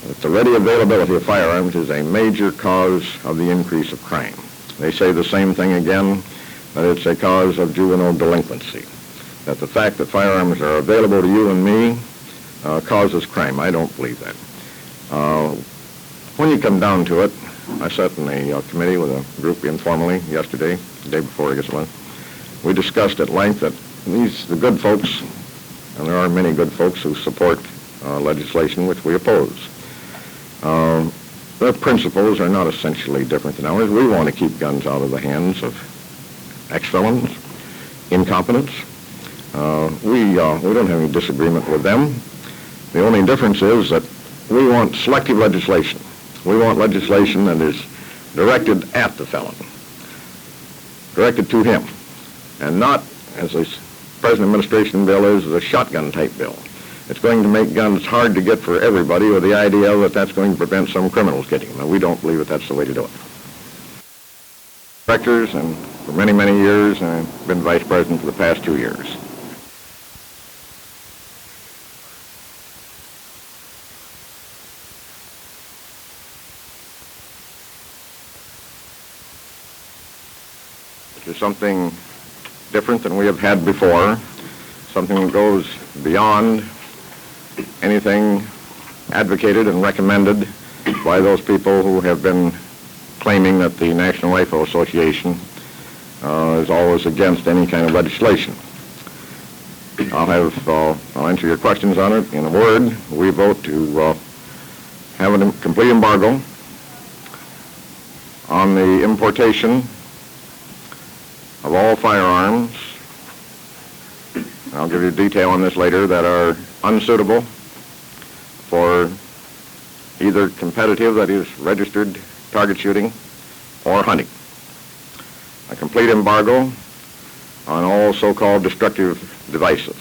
that the ready availability of firearms is a major cause of the increase of crime. They say the same thing again, that it's a cause of juvenile delinquency, that the fact that firearms are available to you and me causes crime. I don't believe that. When you come down to it, I sat in a committee with a group informally yesterday, the day before I guess it was. We discussed at length that the good folks, and there are many good folks who support legislation which we oppose. Their principles are not essentially different than ours. We want to keep guns out of the hands of ex-felons, incompetents. We don't have any disagreement with them. The only difference is that we want selective legislation. We want legislation that is directed at the felon, directed to him, and not, as the present administration bill is, a shotgun type bill. It's going to make guns hard to get for everybody with the idea that that's going to prevent some criminals getting them. And we don't believe that that's the way to do it. Directors, and for many, many years, and I've been vice president for the past 2 years. Which is something different than we have had before, something that goes beyond anything advocated and recommended by those people who have been claiming that the National Rifle Association is always against any kind of legislation. I'll answer your questions on it in a word. We vote to have a complete embargo on the importation of all firearms, I'll give you detail on this later, that are unsuitable for either competitive, that is registered target shooting, or hunting. A complete embargo on all so-called destructive devices.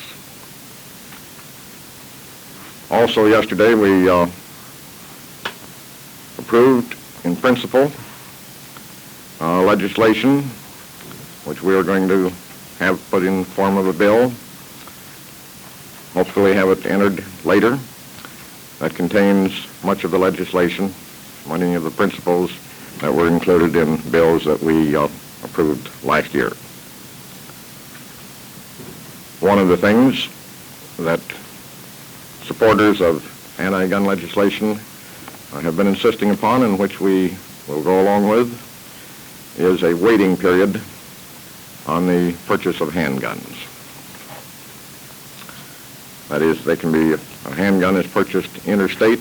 Also yesterday we approved in principle legislation which we are going to have put in the form of a bill, hopefully have it entered later, that contains much of the legislation, many of the principles that were included in bills that we approved last year. One of the things that supporters of anti-gun legislation have been insisting upon, and which we will go along with, is a waiting period on the purchase of handguns. That is, they can be, a handgun is purchased interstate.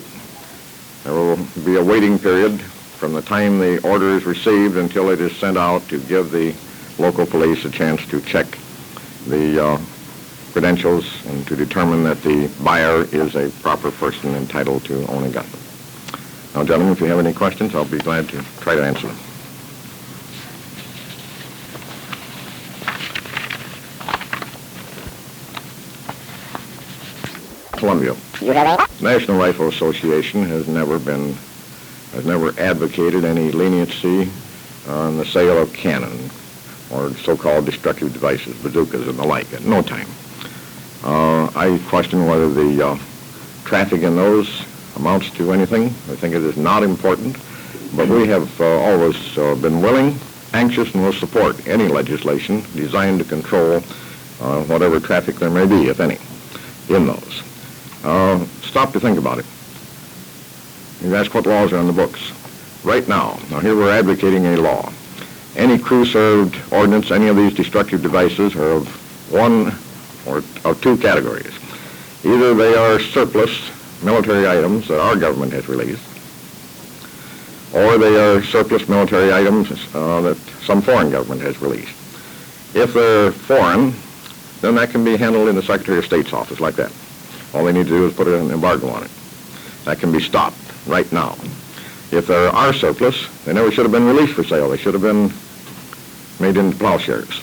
There will be a waiting period from the time the order is received until it is sent out to give the local police a chance to check the credentials and to determine that the buyer is a proper person entitled to own a gun. Now, gentlemen, if you have any questions, I'll be glad to try to answer them. Columbia. National Rifle Association has never advocated any leniency on the sale of cannon or so-called destructive devices, bazookas and the like, at no time. I question whether the traffic in those amounts to anything. I think it is not important, but we have always been willing, anxious, and will support any legislation designed to control whatever traffic there may be, if any, in those. Stop to think about it. You ask what laws are on the books. Right now here we're advocating a law. Any crew-served ordnance, any of these destructive devices are of one or of two categories. Either they are surplus military items that our government has released, or they are surplus military items that some foreign government has released. If they're foreign, then that can be handled in the Secretary of State's office like that. All they need to do is put an embargo on it. That can be stopped right now. If there are surplus, they never should have been released for sale. They should have been made into plowshares.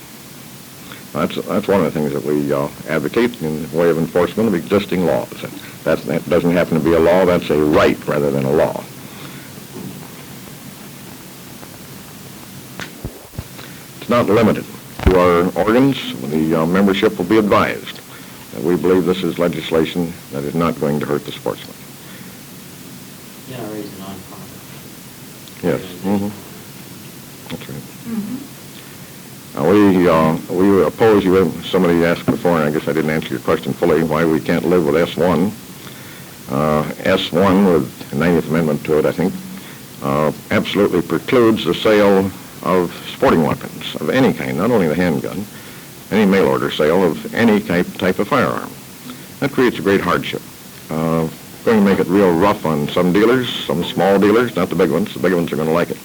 That's one of the things that we advocate in the way of enforcement of existing laws. That doesn't happen to be a law, that's a right rather than a law. It's not limited to our organs. The membership will be advised that we believe this is legislation that is not going to hurt the sportsman. NRA is a non-profit. Yes. Mm-hmm. That's right. We oppose, somebody asked before, and I guess I didn't answer your question fully, why we can't live with S1. S1, with the 90th Amendment to it, I think, absolutely precludes the sale of sporting weapons of any kind, not only the handgun, any mail order sale of any type of firearm. That creates a great hardship. Going to make it real rough on some dealers, some small dealers, not the big ones. The big ones are going to like it.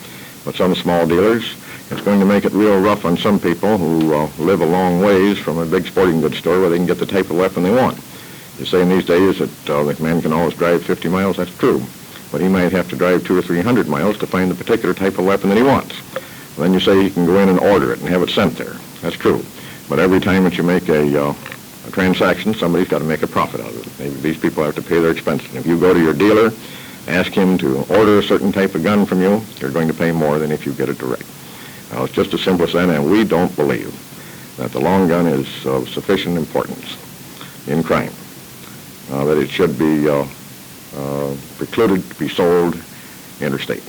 But some small dealers, it's going to make it real rough on some people who live a long ways from a big sporting goods store where they can get the type of weapon they want. You say in these days that the man can always drive 50 miles, that's true. But he might have to drive 200 or 300 miles to find the particular type of weapon that he wants. Then you say he can go in and order it and have it sent there. That's true. But every time that you make a transaction, somebody's got to make a profit out of it. Maybe these people have to pay their expenses. And if you go to your dealer, ask him to order a certain type of gun from you, you're going to pay more than if you get it direct. Now, it's just as simple as that, and we don't believe that the long gun is of sufficient importance in crime, that it should be precluded to be sold interstate.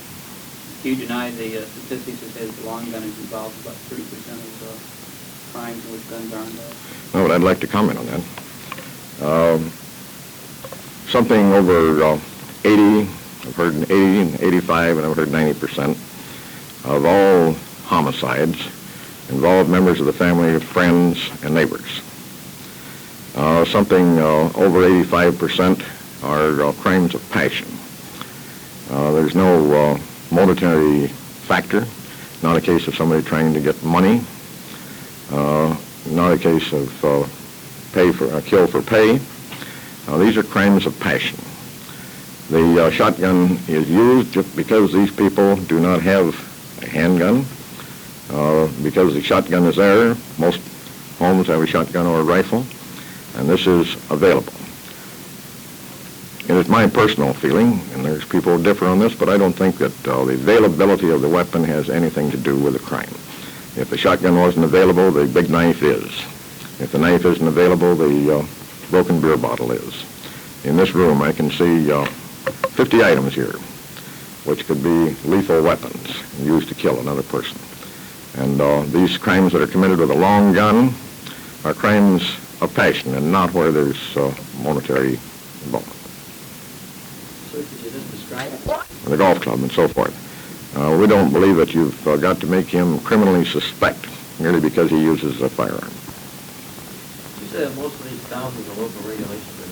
Do you deny the statistics that says the long gun is involved about 30% of crimes in which guns are involved? No, but I'd like to comment on that. Something over 80, I've heard 80 and 85, and I've heard 90% of all homicides involve members of the family, friends, and neighbors. Something over 85% are crimes of passion. There's no monetary factor, not a case of somebody trying to get money, not a case of kill for pay. These are crimes of passion. The shotgun is used just because these people do not have a handgun. Because the shotgun is there, most homes have a shotgun or a rifle, and this is available. It is my personal feeling, and there's people who differ on this, but I don't think that the availability of the weapon has anything to do with the crime. If the shotgun wasn't available, the big knife is. If the knife isn't available, the broken beer bottle is. In this room, I can see 50 items here, which could be lethal weapons used to kill another person. And these crimes that are committed with a long gun are crimes of passion and not where there's monetary involvement. So could you just describe it? The golf club and so forth. We don't believe that you've got to make him criminally suspect merely because he uses a firearm. You said most of these thousands of local regulations are